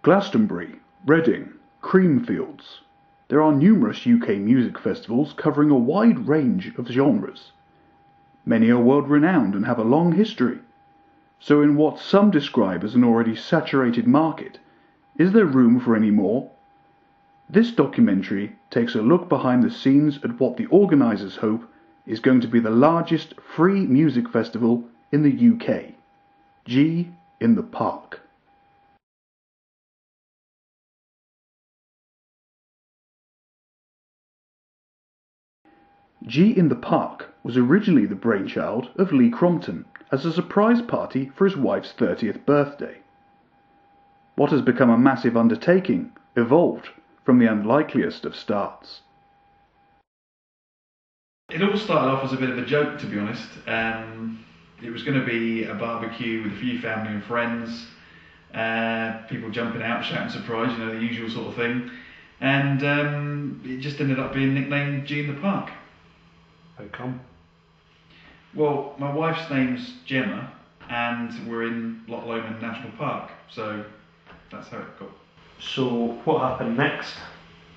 Glastonbury, Reading, Creamfields. There are numerous UK music festivals covering a wide range of genres. Many are world renowned and have a long history. So in what some describe as an already saturated market, is there room for any more? This documentary takes a look behind the scenes at what the organisers hope is going to be the largest free music festival in the UK. G in the Park. G in the Park was originally the brainchild of Lee Crompton as a surprise party for his wife's 30th birthday. What has become a massive undertaking evolved from the unlikeliest of starts. It all started off as a bit of a joke, to be honest. It was going to be a barbecue with a few family and friends, people jumping out, shouting surprise, you know, the usual sort of thing. And it just ended up being nicknamed G in the Park. How come? Well, my wife's name's Gemma, and we're in Loch Lomond National Park, so that's how it got. So what happened next?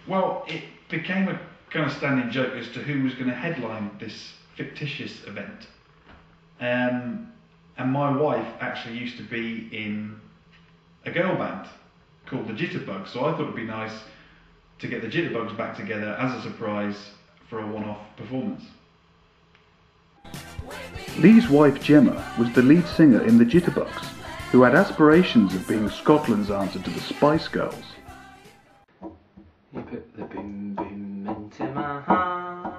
Well, it became a kind of standing joke as to who was going to headline this fictitious event. And my wife actually used to be in a girl band called the Jitterbugs, so I thought it'd be nice to get the Jitterbugs back together as a surprise for a one-off performance. Lee's wife Gemma was the lead singer in the Jitterbugs, who had aspirations of being Scotland's answer to the Spice Girls. You put the boom boom into my heart.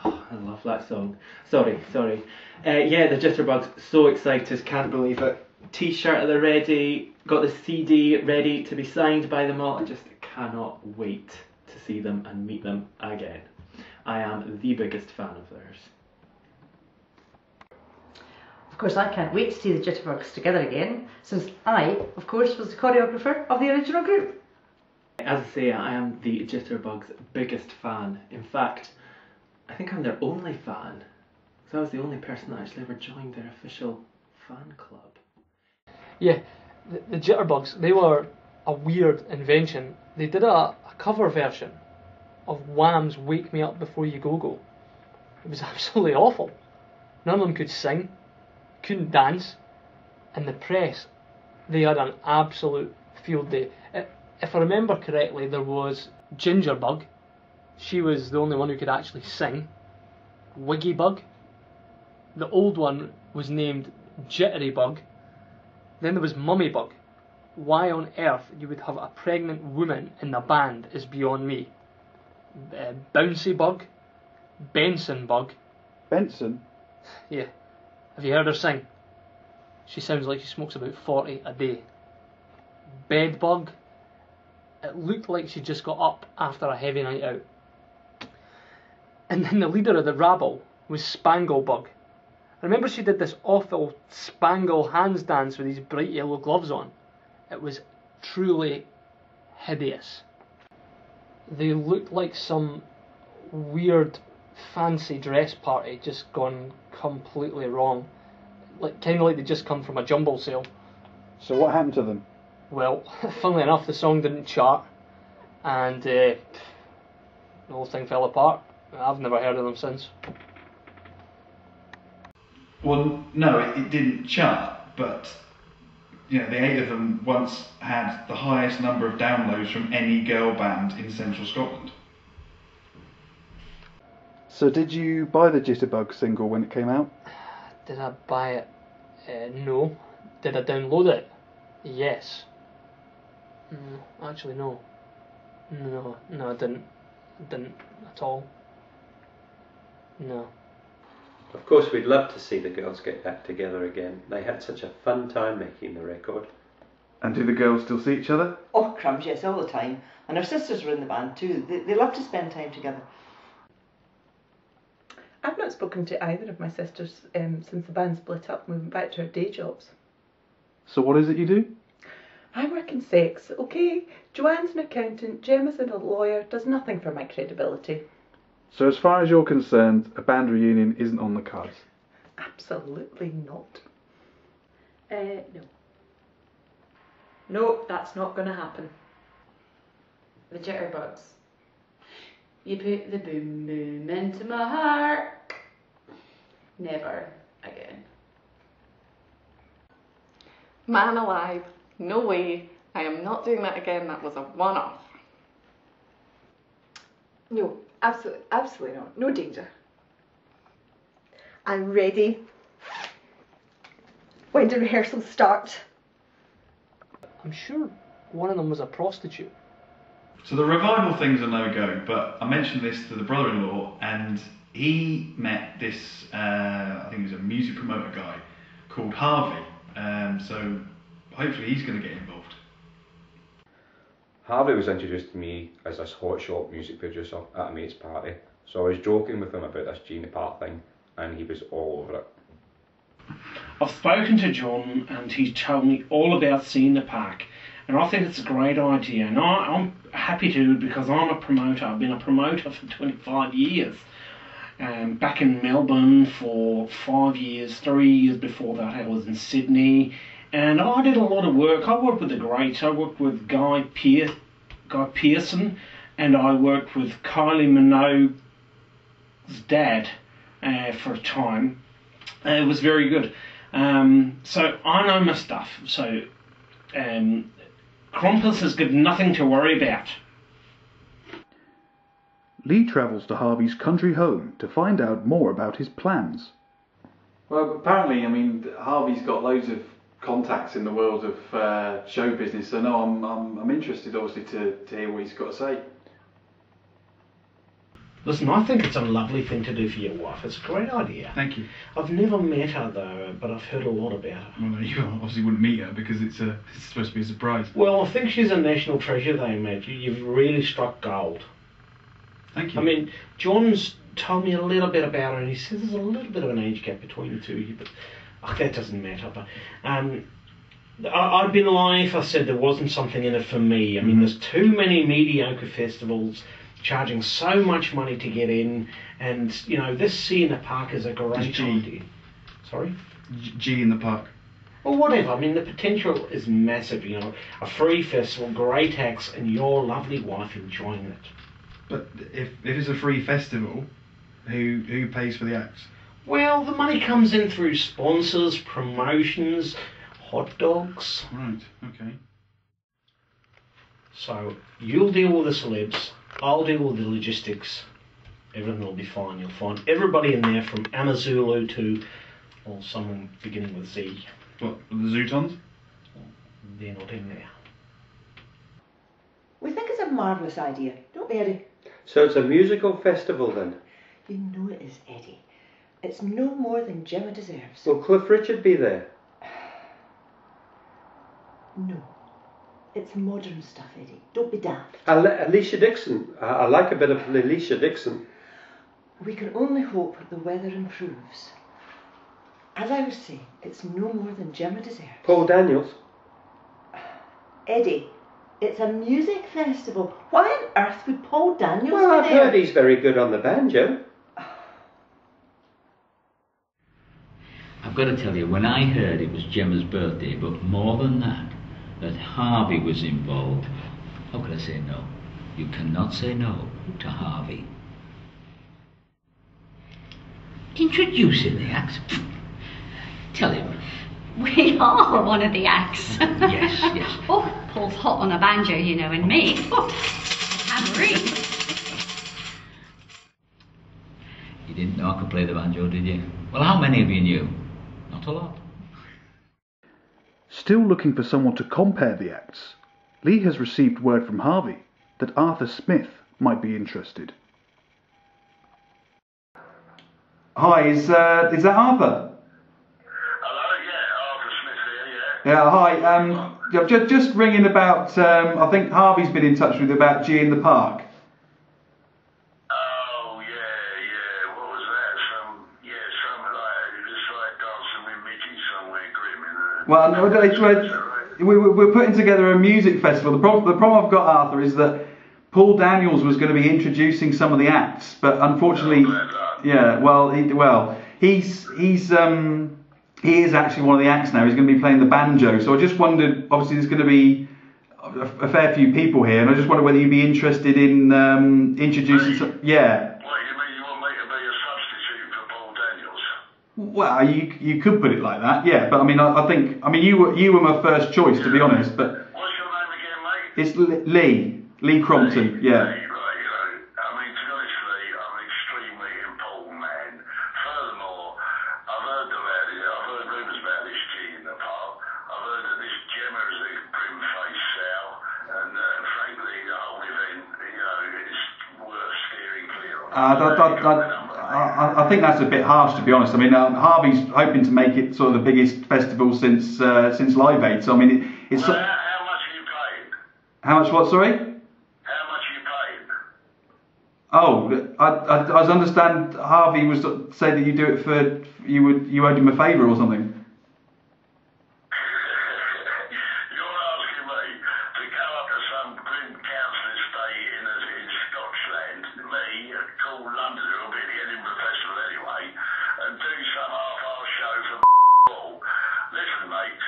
Oh, I love that song. Sorry. Yeah, the Jitterbugs, so excited, can't believe it. T-shirt at the ready, got the CD ready to be signed by them all. I just cannot wait to see them and meet them again. I am the biggest fan of theirs. Of course, I can't wait to see the Jitterbugs together again, since I, of course, was the choreographer of the original group. As I say, I am the Jitterbugs' biggest fan. In fact, I think I'm their only fan, because I was the only person that actually ever joined their official fan club. Yeah, the Jitterbugs, they were a weird invention. They did a cover version of Wham's Wake Me Up Before You Go Go. It was absolutely awful. None of them could sing, couldn't dance, and the press, they had an absolute field day. If I remember correctly, there was Gingerbug. She was the only one who could actually sing. Wiggybug. The old one was named Jitterybug. Then there was Mummybug. Why on earth you would have a pregnant woman in the band is beyond me. Bouncy Bug. Benson Bug. Benson? Yeah. Have you heard her sing? She sounds like she smokes about 40 a day. Bedbug. It looked like she just got up after a heavy night out. And then the leader of the rabble was Spanglebug. I remember she did this awful spangle hands dance with these bright yellow gloves on. It was truly hideous. They looked like some weird fancy dress party just gone completely wrong. Kind of like they just come from a jumble sale. So what happened to them? Well, funnily enough, the song didn't chart, and the whole thing fell apart. I've never heard of them since. Well, no, it didn't chart, but you know, the 8 of them once had the highest number of downloads from any girl band in central Scotland. So did you buy the Jitterbug single when it came out? Did I buy it? No. Did I download it? Yes. No, actually no. No, I didn't. I didn't at all. No. Of course, we'd love to see the girls get back together again. They had such a fun time making the record. And do the girls still see each other? Oh, crumbs, yes, all the time. And our sisters were in the band too. They love to spend time together. I've not spoken to either of my sisters since the band split up and we went back to our day jobs. So what is it you do? I work in sex, okay? Joanne's an accountant, Gemma's a lawyer, does nothing for my credibility. So as far as you're concerned, a band reunion isn't on the cards? Absolutely not. No. No, that's not going to happen. The jitterbugs. You put the boom boom into my heart. Never again. Man alive, no way. I am not doing that again. That was a one-off. No, absolutely not. No danger. I'm ready. When do rehearsals start? I'm sure one of them was a prostitute. So the revival thing's a no-go, but I mentioned this to the brother-in-law, and he met this, I think he was a music promoter guy called Harvey. So hopefully he's going to get involved. Harvey was introduced to me as this hotshot music producer at a mate's party, so I was joking with him about this G in the Park thing, and he was all over it. I've spoken to John and he's told me all about seeing the park, and I think it's a great idea, and I'm happy to, because I'm a promoter. I've been a promoter for 25 years. Back in Melbourne for 5 years, 3 years before that I was in Sydney, and I did a lot of work. I worked with the greats. I worked with Guy Pearson, and I worked with Kylie Minogue's dad for a time. It was very good. So I know my stuff. So Krampus has got nothing to worry about. Lee travels to Harvey's country home to find out more about his plans. Well, apparently, I mean, Harvey's got loads of contacts in the world of show business, so no, I'm interested, obviously, to hear what he's got to say. Listen, I think it's a lovely thing to do for your wife. It's a great idea. Thank you. I've never met her though, but I've heard a lot about her. Well, you obviously wouldn't meet her because it's supposed to be a surprise. Well, I think she's a national treasure though, mate. You've really struck gold. Thank you. I mean, John's told me a little bit about her, and he says there's a little bit of an age gap between the two of you, but that doesn't matter. But I'd be lying if I said there wasn't something in it for me. I mean, there's too many mediocre festivals charging so much money to get in, and you know, this C in the Park is a great idea. Sorry? G in the Park. Well, whatever. I mean, the potential is massive. You know, a free festival, great acts, and your lovely wife enjoying it. But if it's a free festival, who pays for the acts? Well, the money comes in through sponsors, promotions, hot dogs. Right. Okay. So you'll deal with the celebs. I'll deal with the logistics. Everything will be fine. You'll find everybody in there from Amazulu to, well, someone beginning with Z. What, the Zootons? They're not in there. We think it's a marvellous idea, don't we, Eddie? So it's a musical festival then? You know it is, Eddie. It's no more than Gemma deserves. Will Cliff Richard be there? No. It's modern stuff, Eddie. Don't be daft. Alicia Dixon. I like a bit of Alicia Dixon. We can only hope the weather improves. As I was saying, it's no more than Gemma deserves. Paul Daniels. Eddie, it's a music festival. Why on earth would Paul Daniels Well, I've be there? heard he's very good on the banjo. I've got to tell you, when I heard it was Gemma's birthday, but more than that Harvey was involved, how could I say no? You cannot say no to Harvey. Introducing the acts? Tell him. We are one of the acts. Yes, yes. Oh, Paul's hot on a banjo, you know, and me. Oh, tambourine. You didn't know I could play the banjo, did you? Well, how many of you knew? Not a lot. Still looking for someone to compare the acts, Lee has received word from Harvey that Arthur Smith might be interested. Hi, is that Arthur? Hello, yeah, Arthur Smith here, yeah. Yeah, hi. Just ringing about. I think Harvey's been in touch with you about G in the Park. Oh, yeah. What was that? Some like dancing with Mickey somewhere grim in Well, no, we're putting together a music festival. The problem I've got, Arthur, is that Paul Daniels was going to be introducing some of the acts, but unfortunately, yeah. Well, he's he is actually one of the acts now. He's going to be playing the banjo. So I just wondered, obviously there's going to be a fair few people here, and I just wonder whether you'd be interested in introducing some. Yeah. What, you mean you want me to be a substitute for Paul Daniels? Well, you could put it like that, yeah. But I mean, I think, I mean, you were my first choice, to be honest. But what's your name again, mate? it's Lee Crompton, yeah. Lee, right, you know, I mean, to be honest, Lee, I'm an extremely important man. Furthermore, I've heard about it. I've heard rumours about this G in the park. I've heard that this Gemma is a grim-faced sow, and frankly, the whole event, you know, is worth steering clear of. I think that's a bit harsh, to be honest. I mean, Harvey's hoping to make it sort of the biggest festival since Live Aid. So I mean, it's. Well, how much are you paying? How much? What? Sorry. How much are you paying? Oh, I understand Harvey was said that you do it for you owed him a favour or something. You're asking me to go up to some grim council estate in Scotland, me, a cool Londoner who'll be at the Edinburgh Festival anyway, and do some half-hour show for all. Listen, mate,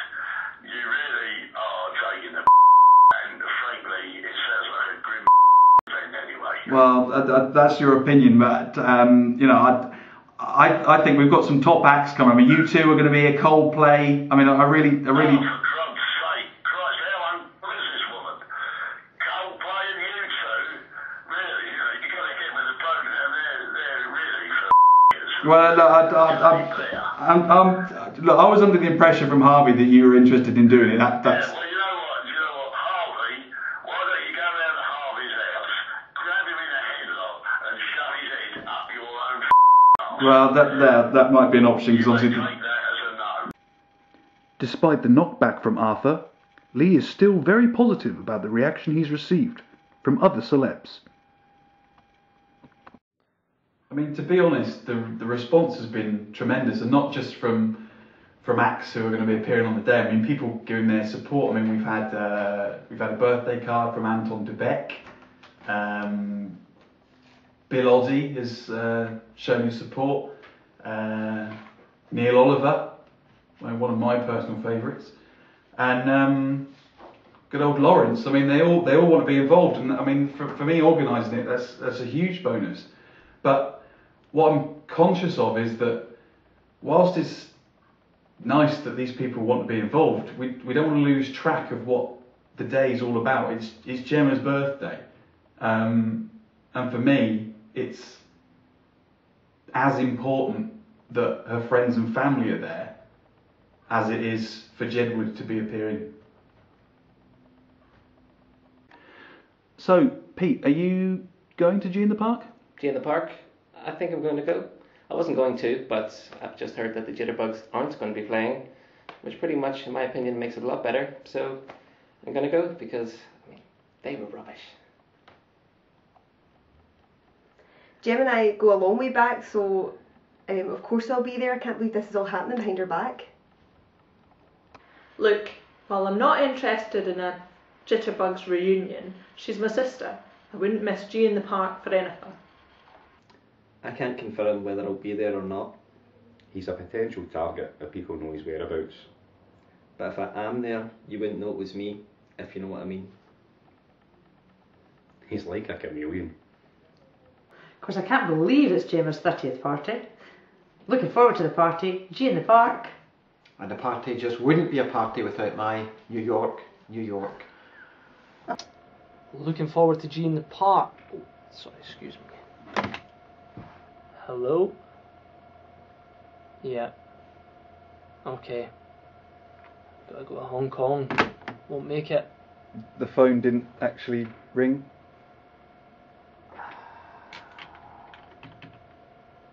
you really are taking the and frankly, it sounds like a grim event anyway. Well, that's your opinion, but you know, I think we've got some top acts coming. I mean, you two are going to be a Coldplay. I mean, I really. Oh, for God's sake, Christ, how what is this woman? Coldplay and you two? Really? You got to get with the program. They're really for Well, look, I was under the impression from Harvey that you were interested in doing it. That's. Yeah, well, you know what, Harvey, why don't you go round to Harvey's house, grab him in a headlock, and shove his head up your own arse? Well, that might be an option because obviously. Take that as a no. Despite the knockback from Arthur, Lee is still very positive about the reaction he's received from other celebs. I mean, to be honest, the response has been tremendous, and not just from acts who are going to be appearing on the day. I mean, people giving their support. I mean, we've had a birthday card from Anton de Beck. Bill Oddie has shown his support. Neil Oliver, one of my personal favourites, and good old Lawrence. I mean, they all want to be involved, and I mean, for me, organising it, that's a huge bonus. But what I'm conscious of is that whilst it's nice that these people want to be involved, we don't want to lose track of what the day is all about. It's Gemma's birthday, and for me, it's as important that her friends and family are there as it is for Jedward to be appearing. So, Pete, are you going to G in the Park? G in the Park? I think I'm going to go. I wasn't going to, but I've just heard that the Jitterbugs aren't going to be playing, which pretty much, in my opinion, makes it a lot better. So I'm going to go because, I mean, they were rubbish. Gemma and I go a long way back, so of course I'll be there. I can't believe this is all happening behind her back. Look, while I'm not interested in a Jitterbugs reunion, she's my sister. I wouldn't miss G in the Park for anything. I can't confirm whether I'll be there or not. He's a potential target if people know his whereabouts. But if I am there, you wouldn't know it was me, if you know what I mean. He's like a chameleon. Of course, I can't believe it's Gemma's 30th party. Looking forward to the party. G in the Park. And the party just wouldn't be a party without my New York, New York. Looking forward to G in the Park. Oh, sorry, excuse me. Hello? Yeah. Okay. Gotta go to Hong Kong. Won't make it. The phone didn't actually ring.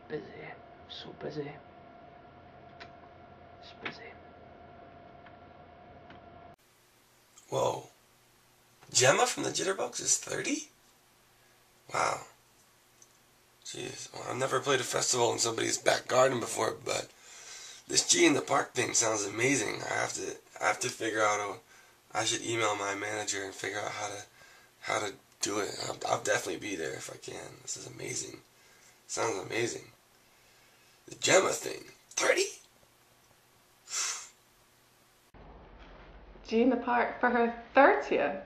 Busy. So busy. It's busy. Whoa. Gemma from the Jitterbugs is 30? Wow. Jeez, well, I've never played a festival in somebody's back garden before, but this G in the Park thing sounds amazing. I have to figure out I should email my manager and figure out how to do it. I'll definitely be there if I can. This is amazing. Sounds amazing. The Gemma thing, 30? G in the Park for her 30th.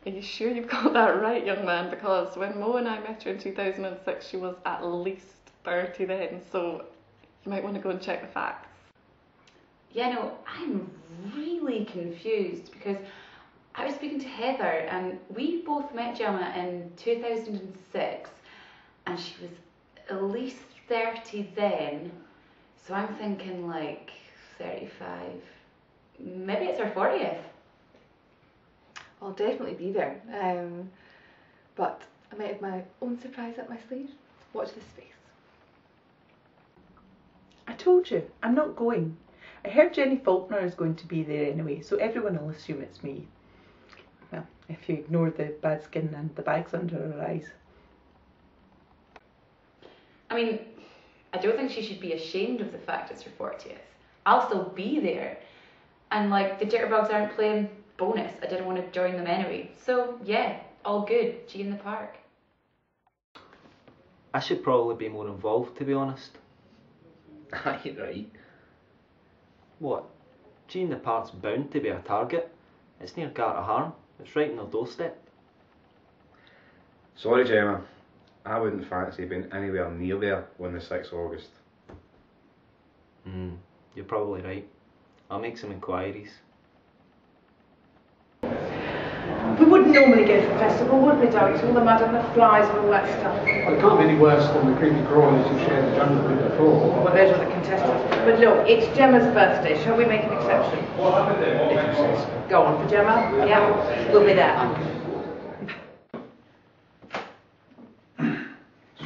Are you sure you've got that right, young man? Because when Mo and I met her in 2006, she was at least 30 then, so you might want to go and check the facts. Yeah, no, I'm really confused because I was speaking to Heather and we both met Gemma in 2006 and she was at least 30 then, so I'm thinking like 35. Maybe it's her 40th. I'll definitely be there. But I might have my own surprise up my sleeve. Watch this space. I told you, I'm not going. I heard Jenny Faulkner is going to be there anyway, so everyone will assume it's me. Well, if you ignore the bad skin and the bags under her eyes. I mean, I don't think she should be ashamed of the fact it's her 40th. I'll still be there. And like, the Jitterbugs aren't playing bonus. I didn't want to join them anyway. So yeah, all good. G in the Park. I should probably be more involved, to be honest. Aye, right. What? G in the Park's bound to be a target. It's near Gartaharn. It's right on their doorstep. Sorry, Gemma. I wouldn't fancy being anywhere near there on the 6th of August. You're probably right. I'll make some inquiries. We wouldn't normally go to a festival, would we, Doug? All the mud and the flies and all that stuff. Well, it can't be any worse than the creepy crawlers who shared the jungle with before. Well, those were the contestants. But look, it's Gemma's birthday. Shall we make an exception? If you say so. Go on for Gemma. Yeah, we'll be there.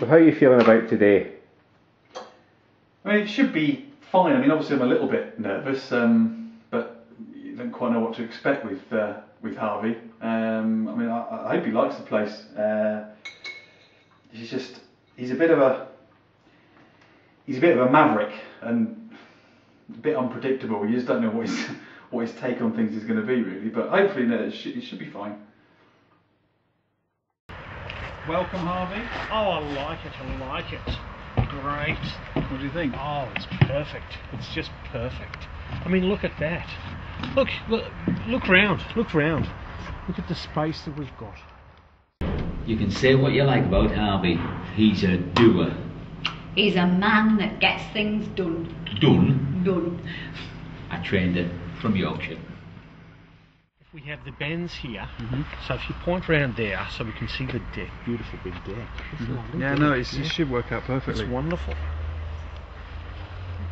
So how are you feeling about today? I mean, it should be fine. I mean, obviously I'm a little bit nervous, but you don't quite know what to expect with Harvey. I mean, I hope he likes the place. He's a bit of a maverick and a bit unpredictable. You just don't know what his take on things is going to be really. But hopefully, no, it should be fine. Welcome, Harvey. Oh, I like it. Great. What do you think? Oh, it's perfect. It's just perfect. I mean, look at that. Look round. Look at the space that we've got. You can say what you like about Harvey. He's a doer. He's a man that gets things done. Done? I trained it from Yorkshire. We have the bends here, so if you point round there so we can see the deck, beautiful big deck. Yeah, no, it should work out perfectly. It's wonderful.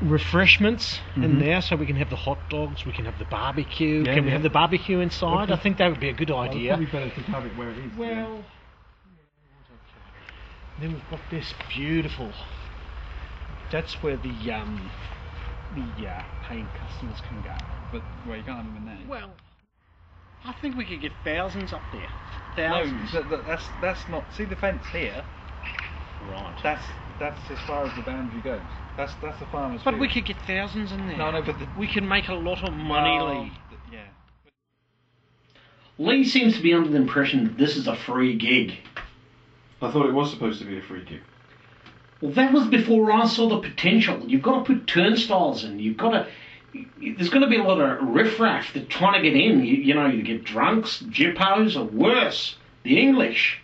Refreshments in there so we can have the hot dogs, we can have the barbecue. Can we have the barbecue inside? I think that would be a good idea. It's probably better to have it where it is. Well, then we've got this beautiful, that's where the paying customers can go. But, well, you can't have them in there. Well, I think we could get thousands up there. Thousands. No, that's not. See the fence here? Right. That's as far as the boundary goes. That's the farmer's But field. we could get thousands in there. No, but we can make a lot of money, Lee. Yeah. Lee seems to be under the impression that this is a free gig. I thought it was supposed to be a free gig. Well, that was before I saw the potential. You've got to put turnstiles in. There's going to be a lot of riffraff that trying to get in. You get drunks, jippos, or worse, the English.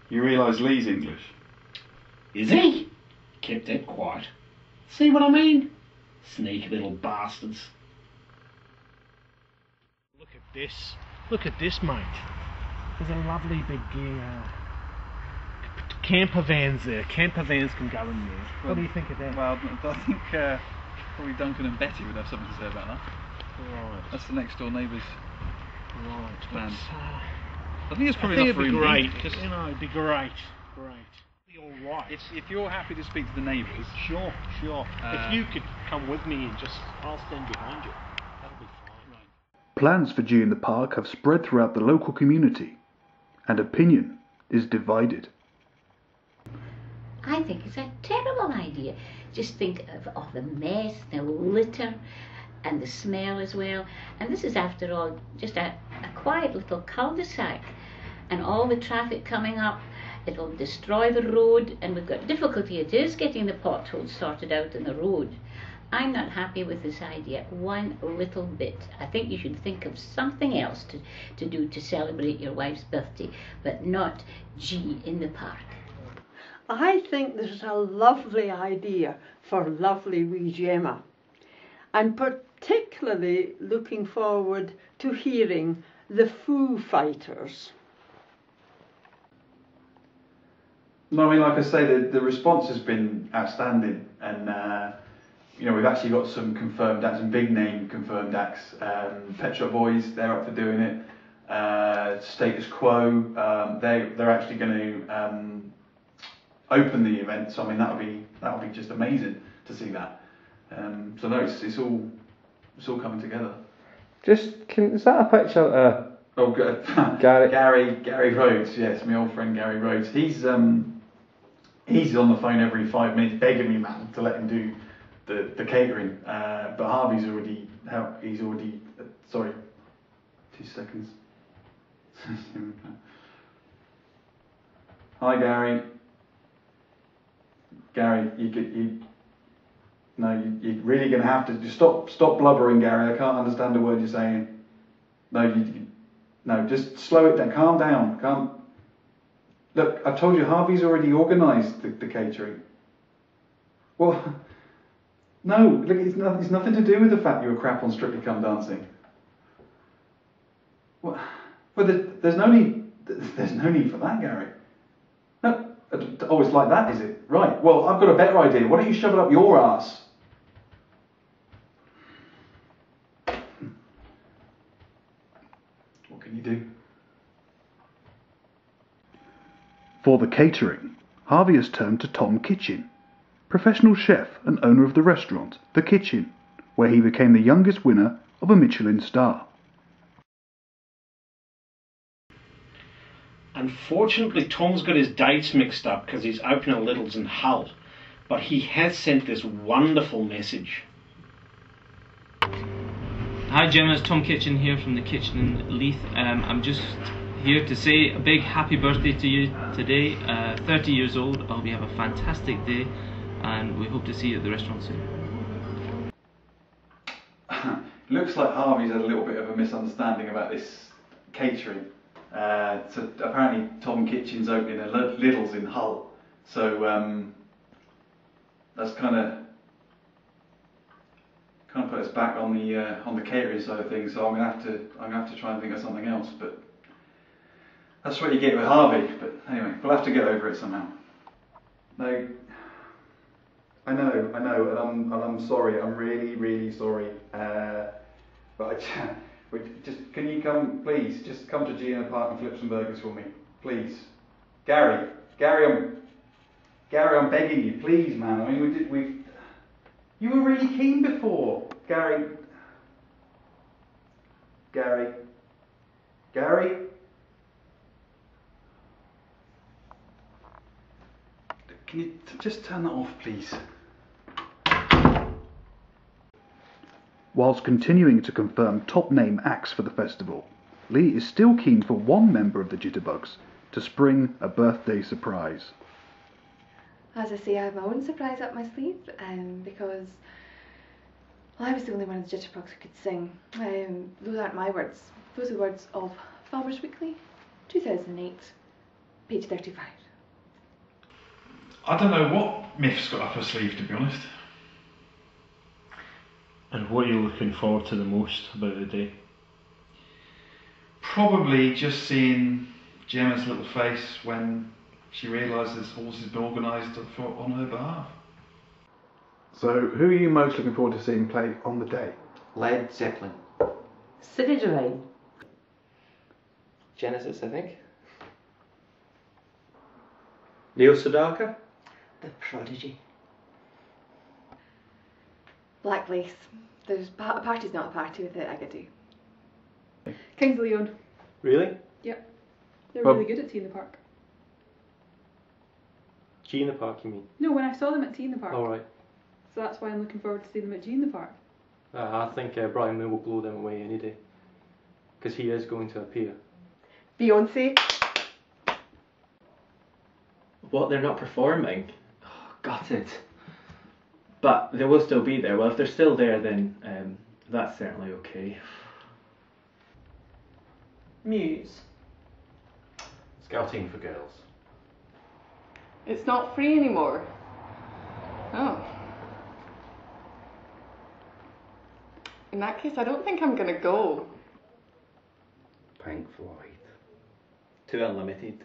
You realise Lee's English? Is he? Kept that quiet. See what I mean? Sneaky little bastards. Look at this, mate. There's a lovely big camper vans there. Camper vans can go in there. What do you think of that? Well, I think probably Duncan and Betty would have something to say about that. Right. That's the next door neighbours' Right. land. I think it's probably enough room. Great. It'd be great. Be all right. If you're happy to speak to the neighbours. Sure. If you could come with me and I'll stand behind you. That'll be fine. Right. Plans for G in the Park have spread throughout the local community, and opinion is divided. I think it's a terrible idea. Just think of the mess, the litter, and the smell as well. And this is, after all, just a quiet little cul-de-sac. And all the traffic coming up, it'll destroy the road, and we've got difficulty it is getting the potholes sorted out in the road. I'm not happy with this idea one little bit. I think you should think of something else to do to celebrate your wife's birthday, but not G in the park. I think this is a lovely idea for lovely wee Gemma. I'm particularly looking forward to hearing the Foo Fighters. No, I mean, like I say, the response has been outstanding, and you know, we've actually got some confirmed acts, some big name confirmed acts. Pet Shop Boys, they're up for doing it. Status Quo, they're actually going to open the event. So I mean, that'll be just amazing to see that. So no, it's all coming together. Is that a picture? Oh, Gary Rhodes. Yes, my old friend Gary Rhodes. He's on the phone every 5 minutes begging me, man, to let him do the catering. But Harvey's already. Sorry, 2 seconds. Hi, Gary. Gary, you're really going to have to just stop blubbering, Gary. I can't understand a word you're saying. No, just slow it down. Calm down. Look, I told you Harvey's already organised the catering. Well, no, look, it's nothing to do with the fact you were crap on Strictly Come Dancing. Well, there's no need for that, Gary. No, oh, it's like that, is it? Right. Well, I've got a better idea. Why don't you shove it up your arse? What can you do? For the catering, Harvey has turned to Tom Kitchen, professional chef and owner of the restaurant, The Kitchen, where he became the youngest winner of a Michelin star. Unfortunately, Tom's got his dates mixed up because he's opening a Little's in Hull, but he has sent this wonderful message. Hi Gemma, it's Tom Kitchen here from The Kitchen in Leith. I'm just here to say a big happy birthday to you today. 30 years old. I hope you have a fantastic day, and we hope to see you at the restaurant soon. Looks like Harvey's had a little bit of a misunderstanding about this catering. So apparently Tom Kitchen's opening a Lidl's in Hull. So that's kind of put us back on the catering side of things. So I'm gonna have to try and think of something else. But that's what you get with Harvey. But anyway, we'll have to get over it somehow. No, I know, and I'm sorry. I'm really sorry. But can you come, please? Just come to G in the Park and flip some burgers for me, please. Gary, I'm begging you, please, man. I mean, you were really keen before, Gary. Can you just turn that off, please? Whilst continuing to confirm top name acts for the festival, Lee is still keen for one member of the Jitterbugs to spring a birthday surprise. As I say, I have my own surprise up my sleeve, because I was the only one of the Jitterbugs who could sing. Those aren't my words. Those are words of Farmers Weekly, 2008, page 35. I don't know what Miff's got up her sleeve, to be honest. And what are you looking forward to the most about the day? Probably just seeing Gemma's little face when she realises all this has been organised on her behalf. So, who are you most looking forward to seeing play on the day? Led Zeppelin. City Divine. Genesis, I think. Leo Sedaka. The Prodigy. Black Lace. There's a party's not a party without Agadoo. Kings of Leon. Really? Yep. They're really good at Tea in the Park. G in the Park, you mean? No, when I saw them at Tea in the Park. All right. So that's why I'm looking forward to seeing them at G in the Park. I think Brian May will blow them away any day. Because he is going to appear. Beyonce. What, they're not performing? Oh, got it. But they will still be there. Well, if they're still there, then that's certainly okay. Muse. Scouting for girls. It's not free anymore. Oh. In that case, I don't think I'm gonna go. Pink Floyd. Too Unlimited.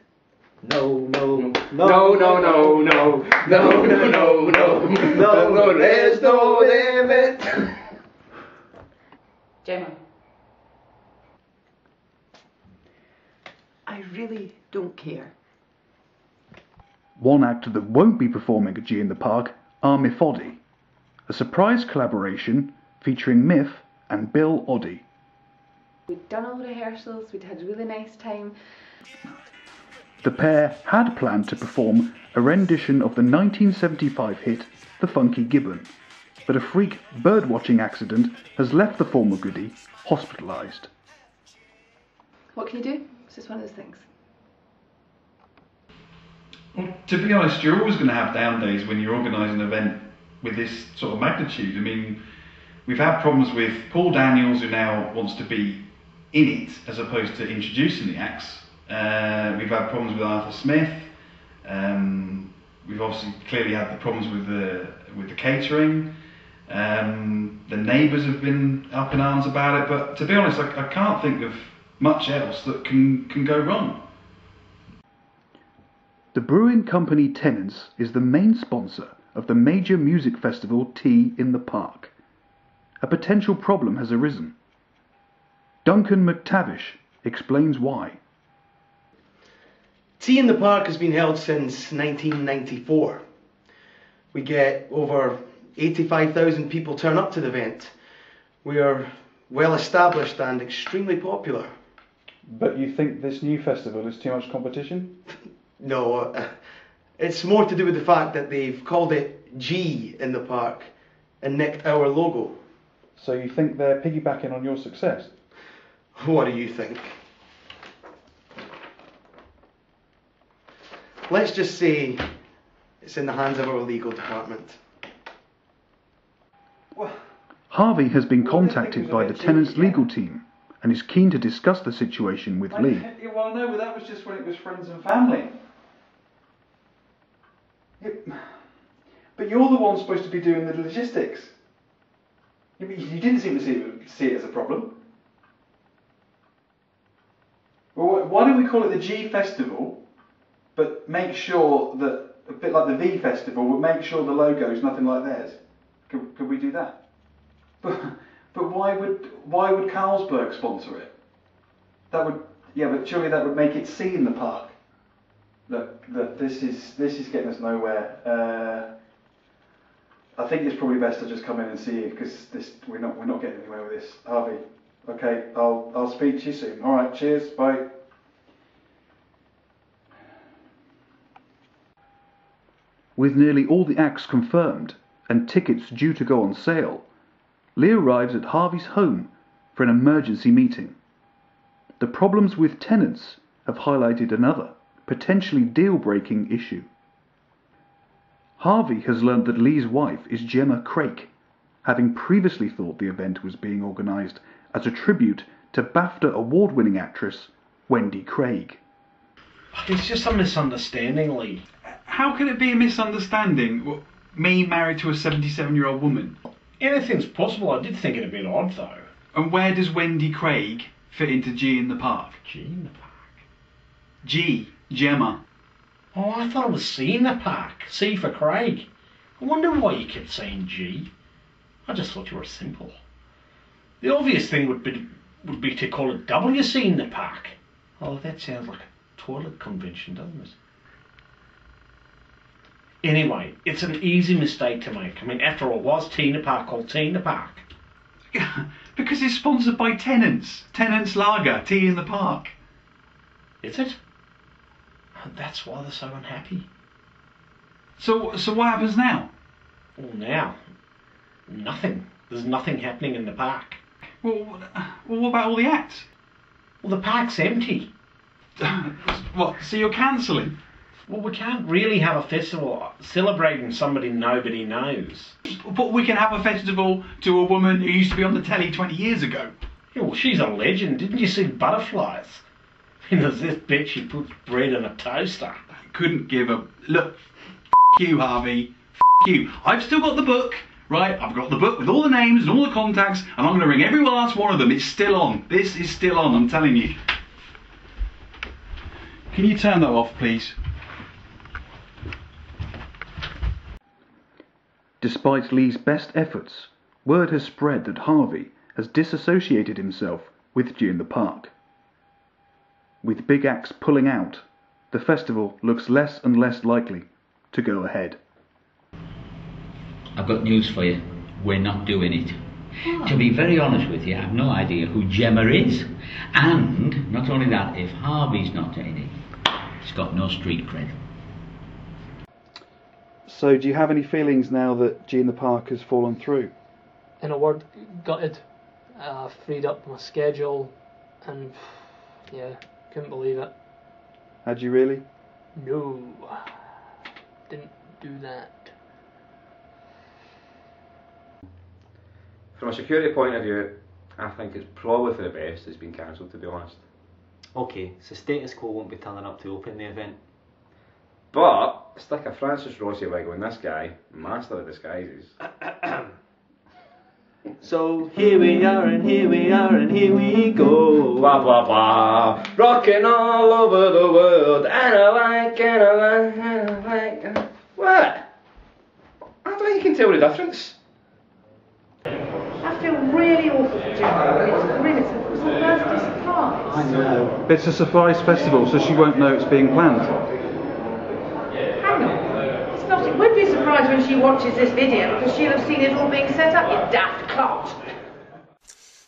No, no, no, No, no, no, no, no, no, no, no, there's no limit. Gemma. I really don't care. One act that won't be performing at G in the Park are Myth Oddie, a surprise collaboration featuring Myth and Bill Oddie. We'd done all the rehearsals, we'd had a really nice time. The pair had planned to perform a rendition of the 1975 hit The Funky Gibbon, but a freak bird-watching accident has left the former goodie hospitalised. What can you do? It's just one of those things. Well, to be honest, you're always going to have down days when you organise an event with this sort of magnitude. I mean, we've had problems with Paul Daniels, who now wants to be in it as opposed to introducing the acts. We've had problems with Arthur Smith. We've obviously clearly had the problems with the catering. The neighbours have been up in arms about it. But to be honest, I can't think of much else that can go wrong. The brewing company Tennent's is the main sponsor of the major music festival Tea in the Park. A potential problem has arisen. Duncan McTavish explains why. Tea in the Park has been held since 1994. We get over 85,000 people turn up to the event. We are well established and extremely popular. But you think this new festival is too much competition? No, it's more to do with the fact that they've called it G in the Park and nicked our logo. So you think they're piggybacking on your success? What do you think? Let's just say it's in the hands of our legal department. Harvey has been contacted by the Tennent's legal team and is keen to discuss the situation with Lee. Well, no, but that was just when it was friends and family. But you're the one supposed to be doing the logistics. You didn't seem to see it as a problem. Well, why don't we call it the G Festival, but make sure that, a bit like the V Festival, but make sure the logo is nothing like theirs? Could we do that? But why would Carlsberg sponsor it? That would, yeah, but surely that would make it C in the Park. Look, this is getting us nowhere. I think it's probably best to just come in and see you because we're not getting anywhere with this, Harvey. Okay, I'll speak to you soon. All right, cheers, bye. With nearly all the acts confirmed and tickets due to go on sale, Lee arrives at Harvey's home for an emergency meeting. The problems with Tennent's have highlighted another, potentially deal-breaking issue. Harvey has learned that Lee's wife is Gemma Craik, having previously thought the event was being organised as a tribute to BAFTA award-winning actress Wendy Craig. It's just a misunderstanding, Lee. How can it be a misunderstanding? Me married to a 77-year-old woman? Anything's possible. I did think it a bit odd, though. And where does Wendy Craig fit into G in the Park? G in the Park? G, Gemma. Oh, I thought it was C in the Park. C for Craig. I wonder why you kept saying G. I just thought you were simple. The obvious thing would be to call it WC in the Park. Oh, that sounds like a toilet convention, doesn't it? Anyway, it's an easy mistake to make. I mean, after all, was Tea in the Park called Tea in the Park? Because it's sponsored by Tennent's. Tennent's Lager, Tea in the Park. Is it? And that's why they're so unhappy. So what happens now? Well, now, nothing. There's nothing happening in the park. Well, what about all the acts? Well, the park's empty. What, so you're cancelling? Well, we can't really have a festival celebrating somebody nobody knows. But we can have a festival to a woman who used to be on the telly 20 years ago. Yeah, well, she's a legend. Didn't you see Butterflies? There's this bitch who puts bread in a toaster. Couldn't give a... Look, you, Harvey. You. I've still got the book, right? I've got the book with all the names and all the contacts, and I'm going to ring every last one of them. It's still on. This is still on, I'm telling you. Can you turn that off, please? Despite Lee's best efforts, word has spread that Harvey has disassociated himself with G in the Park. With big acts pulling out, the festival looks less and less likely to go ahead. I've got news for you. We're not doing it. To be very honest with you, I've no idea who Gemma is. And, not only that, if Harvey's not in it, he's got no street cred. So do you have any feelings now that G in the Park has fallen through? In a word, gutted. Freed up my schedule and yeah, couldn't believe it. Had you really? No, didn't do that. From a security point of view, I think it's probably for the best it's been cancelled, to be honest. Okay, so Status Quo won't be turning up to open the event. But, stick a Francis Rossi wig on this guy, master of disguises. So here we are and here we are and here we go. Blah blah blah. Rocking all over the world. And I like, and I like, and I like. What? I don't think you can tell the difference. I feel really awful for Gemma. It's a birthday surprise. I know. It's a surprise festival, so she won't know it's being planned. Hang on. It's not. It won't be a surprise when she watches this video because she'll have seen it all being set up, you daft clot.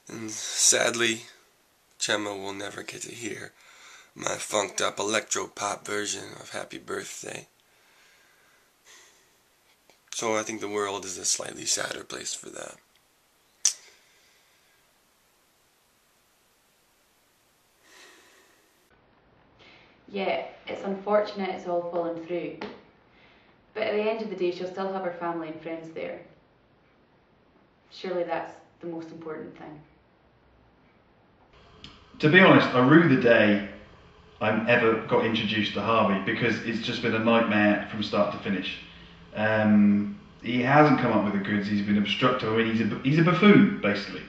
And sadly, Gemma will never get to hear my funked up electro-pop version of Happy Birthday. So I think the world is a slightly sadder place for that. Yeah, it's unfortunate it's all fallen through. But at the end of the day, she'll still have her family and friends there. Surely that's the most important thing. To be honest, I rue the day I ever got introduced to Harvey because it's just been a nightmare from start to finish. He hasn't come up with the goods, he's been obstructive. I mean, he's a buffoon, basically.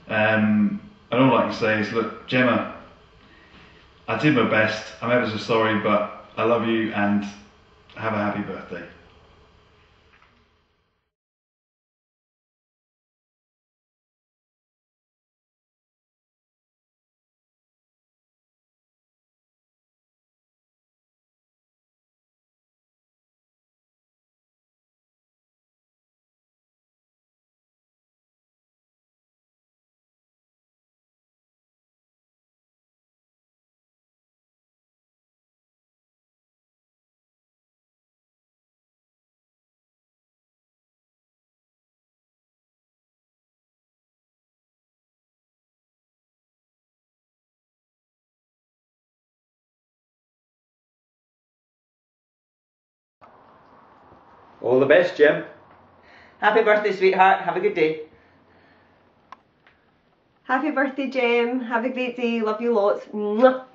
And all I can say is, look, Gemma, I did my best, I'm ever so sorry, but I love you and have a happy birthday. All the best, Jim. Happy birthday, sweetheart. Have a good day. Happy birthday, Jem. Have a great day. Love you lots. Mwah.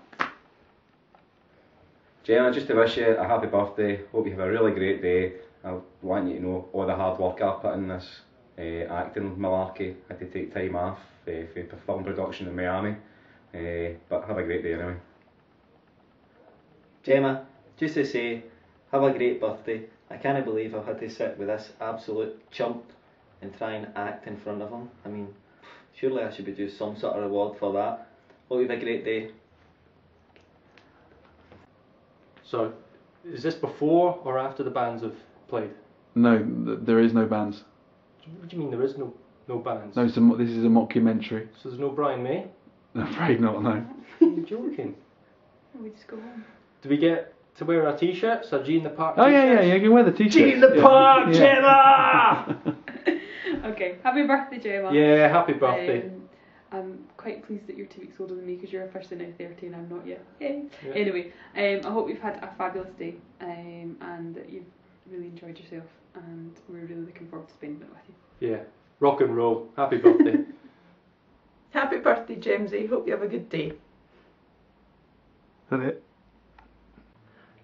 Gemma, just to wish you a happy birthday. Hope you have a really great day. I want you to know all the hard work I put in this acting malarkey. I had to take time off for film production in Miami. But have a great day anyway. Gemma, just to say, have a great birthday. I can't believe I've had to sit with this absolute chump and try and act in front of him. I mean, surely I should be due some sort of reward for that. Hope you have a great day. So, is this before or after the bands have played? No, there is no bands. What do you mean there is no bands? No, this is a mockumentary. So there's no Brian May? I'm afraid not, no. You're joking. We just go home. Do we get to wear our t-shirts, our G in the Park Oh t-shirts? yeah, you can wear the t-shirt. G in the Park, Gemma! Okay, happy birthday, Gemma. Yeah, happy birthday. I'm quite pleased that you're 2 weeks older than me because you're officially now 30 and I'm not yet. Yay. Yeah. Anyway, I hope you've had a fabulous day and that you've really enjoyed yourself, and we're really looking forward to spending it with you. Yeah. Rock and roll. Happy birthday. Happy birthday, Jamesy. Hope you have a good day. Is that it?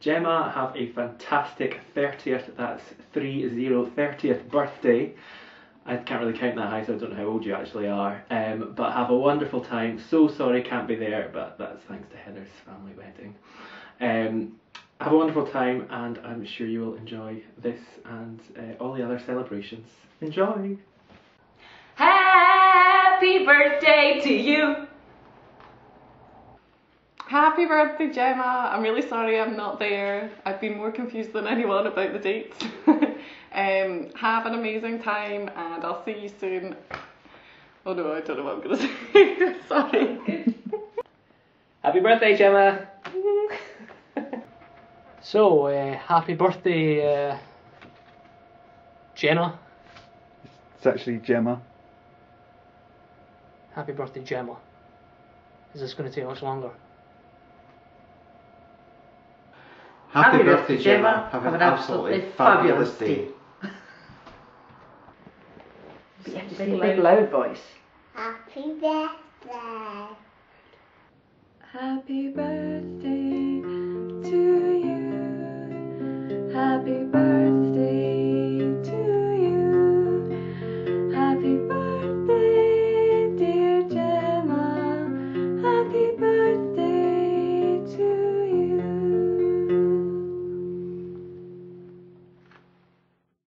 Gemma, have a fantastic 30th, that's 30th birthday. I can't really count that high, so I don't know how old you actually are. But have a wonderful time. So sorry can't be there, but that's thanks to Heather's family wedding. Have a wonderful time, and I'm sure you will enjoy this and all the other celebrations. Enjoy! Happy birthday to you! Happy birthday, Gemma. I'm really sorry I'm not there. I've been more confused than anyone about the dates. Have an amazing time and I'll see you soon. Oh no, I don't know what I'm going to say. Sorry. Happy birthday, Gemma! So, happy birthday, Jenna. It's actually Gemma. Happy birthday, Gemma. Is this going to take much longer? Happy birthday, Gemma. Have an absolutely fabulous day. You have to say a big loud voice. Happy birthday. Happy birthday